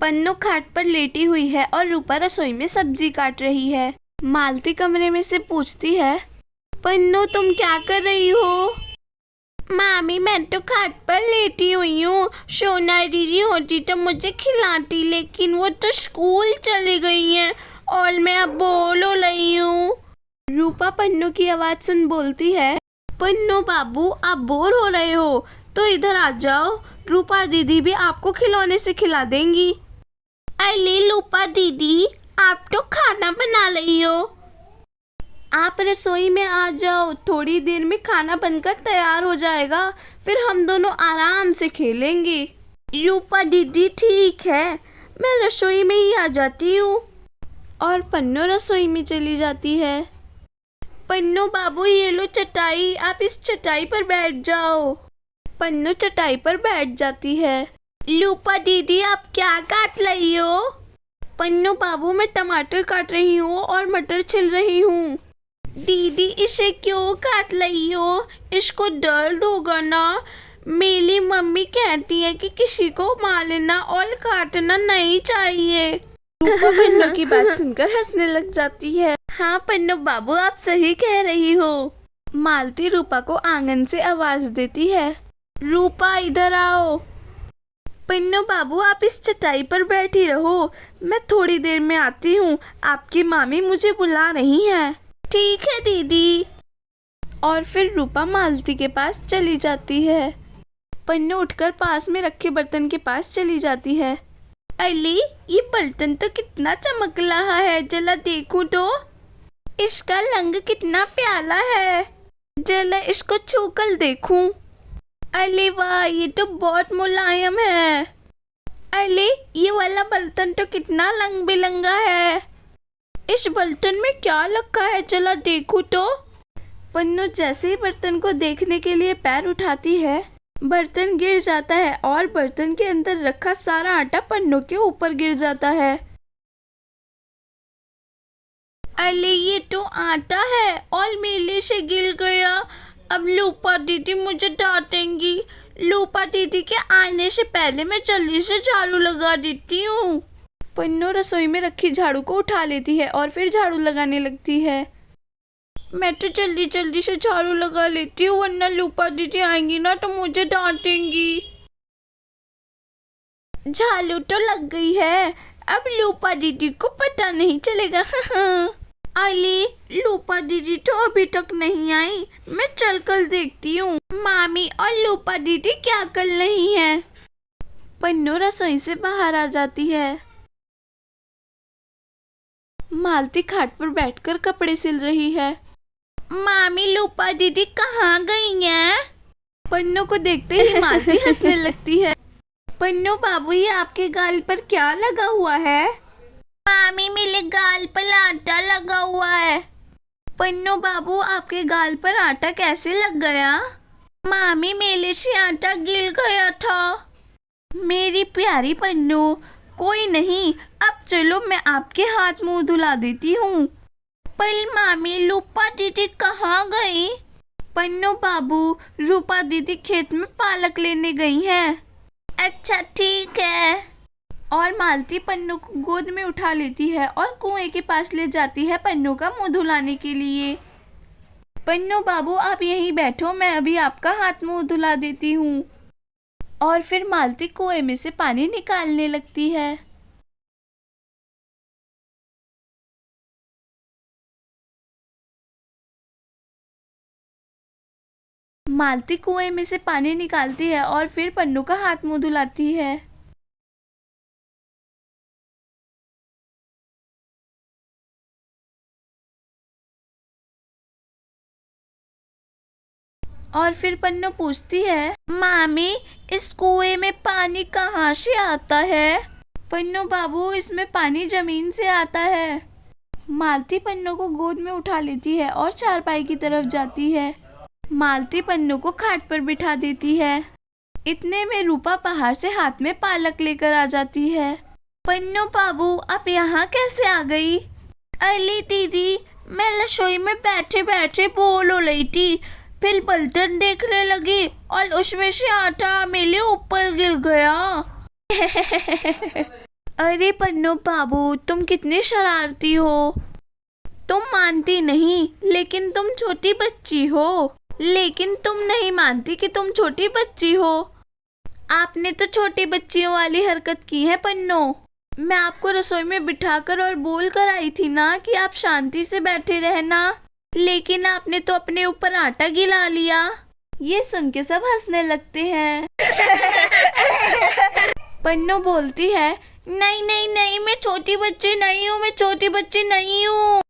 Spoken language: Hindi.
पन्नू खाट पर लेटी हुई है और रूपा रसोई में सब्जी काट रही है। मालती कमरे में से पूछती है, पन्नू तुम क्या कर रही हो? मामी मैं तो खाट पर लेटी हुई हूँ। सोना दीदी होती तो मुझे खिलाती, लेकिन वो तो स्कूल चली गई हैं और मैं अब बोर हो रही हूँ। रूपा पन्नू की आवाज़ सुन बोलती है, पन्नू बाबू आप बोर हो रहे हो तो इधर आ जाओ, रूपा दीदी भी आपको खिलौने से खिला देंगी। अरे रूपा दीदी आप तो खाना बना रही हो, आप रसोई में आ जाओ, थोड़ी देर में खाना बनकर तैयार हो जाएगा, फिर हम दोनों आराम से खेलेंगे। रूपा दीदी ठीक है, मैं रसोई में ही आ जाती हूँ। और पन्नू रसोई में चली जाती है। पन्नू बाबू ये लो चटाई, आप इस चटाई पर बैठ जाओ। पन्नू चटाई पर बैठ जाती है। रूपा दीदी आप क्या काट रही हो? पन्नू बाबू मैं टमाटर काट रही हूँ और मटर छिल रही हूँ। दीदी इसे क्यों काट रही हो? इसको दर्द होगा ना। मेरी मम्मी कहती है कि किसी को मारना और काटना नहीं चाहिए। रूपा पन्नू की बात सुनकर हंसने लग जाती है। हाँ पन्नू बाबू आप सही कह रही हो। मालती रूपा को आंगन से आवाज देती है, रूपा इधर आओ। पन्नू बाबू आप इस चटाई पर बैठी रहो, मैं थोड़ी देर में आती हूँ, आपकी मामी मुझे बुला रही है। ठीक है दीदी। और फिर रूपा मालती के पास चली जाती है। पन्नू उठकर पास में रखे बर्तन के पास चली जाती है। अली ये बर्तन तो कितना चमक रहा है, जरा देखूं तो। इसका रंग कितना प्यारा है, जरा इसको छूकर देखूं। अरे वाह ये तो बहुत मुलायम है। अरे ये वाला बर्तन तो कितना रंग बिरंगा है, इस बर्तन में क्या रखा है, जरा देखूं तो। पन्नू जैसे ही बर्तन को देखने के लिए पैर उठाती है, बर्तन गिर जाता है और बर्तन के अंदर रखा सारा आटा पन्नू के ऊपर गिर जाता है। अरे ये तो आटा है और मेले से गिर गया, अब रूपा दीदी मुझे डांटेंगी। रूपा दीदी के आने से पहले मैं जल्दी से झाड़ू लगा देती हूँ। पन्नू रसोई में रखी झाड़ू को उठा लेती है और फिर झाड़ू लगाने लगती है। मैं तो जल्दी जल्दी से झाड़ू लगा लेती हूँ, वरना रूपा दीदी आएंगी ना तो मुझे डांटेंगी। झाड़ू तो लग गई है, अब रूपा दीदी को पता नहीं चलेगा। अली रूपा दीदी तो अभी तक नहीं आई, मैं चल कर देखती हूँ मामी और रूपा दीदी क्या कर रही हैं। पन्नू रसोई से बाहर आ जाती है। मालती खाट पर बैठकर कपड़े सिल रही है। मामी रूपा दीदी कहाँ गई हैं? पन्नू को देखते ही मालती हंसने लगती है। पन्नू बाबू ये आपके गाल पर क्या लगा हुआ है? मामी मेरे गाल पर आटा लगा हुआ है। पन्नू बाबू आपके गाल पर आटा कैसे लग गया? मामी मेले से आटा गिर गया था। मेरी प्यारी पन्नू कोई नहीं, अब चलो मैं आपके हाथ मुंह धुला देती हूँ। पर मामी रूपा दीदी कहाँ गई? पन्नू बाबू रूपा दीदी खेत में पालक लेने गई हैं। अच्छा ठीक है। और मालती पन्नू को गोद में उठा लेती है और कुएं के पास ले जाती है पन्नू का मुंह धुलाने के लिए। पन्नू बाबू आप यहीं बैठो, मैं अभी आपका हाथ मुंह धुला देती हूँ। और फिर मालती कुएं में से पानी निकालने लगती है। मालती कुएं में से पानी निकालती है और फिर पन्नू का हाथ मुंह धुलाती है। और फिर पन्नू पूछती है, मामी इस कुएं में पानी कहाँ से आता है? पन्नू बाबू इसमें पानी जमीन से आता है। मालती पन्नू को गोद में उठा लेती है और चारपाई की तरफ जाती है। मालती पन्नू को खाट पर बिठा देती है। इतने में रूपा बाहर से हाथ में पालक लेकर आ जाती है। पन्नू बाबू आप यहाँ कैसे आ गई? अली दीदी मैं रसोई में बैठे बैठे बोर हो रही थी, फिर बर्तन देखने लगी और उसमें से आटा मेरे ऊपर गिर गया। अरे पन्नू बाबू, तुम कितने शरारती हो। तुम मानती नहीं, लेकिन तुम छोटी बच्ची हो। लेकिन तुम नहीं मानती कि तुम छोटी बच्ची हो। आपने तो छोटी बच्चियों वाली हरकत की है पन्नू। मैं आपको रसोई में बिठाकर और बोल कर आई थी ना कि आप शांति से बैठे रहना, लेकिन आपने तो अपने ऊपर आटा गिला लिया। ये सुन के सब हंसने लगते हैं। पन्नू बोलती है, नहीं नहीं नहीं, मैं छोटी बच्ची नहीं हूँ, मैं छोटी बच्ची नहीं हूँ।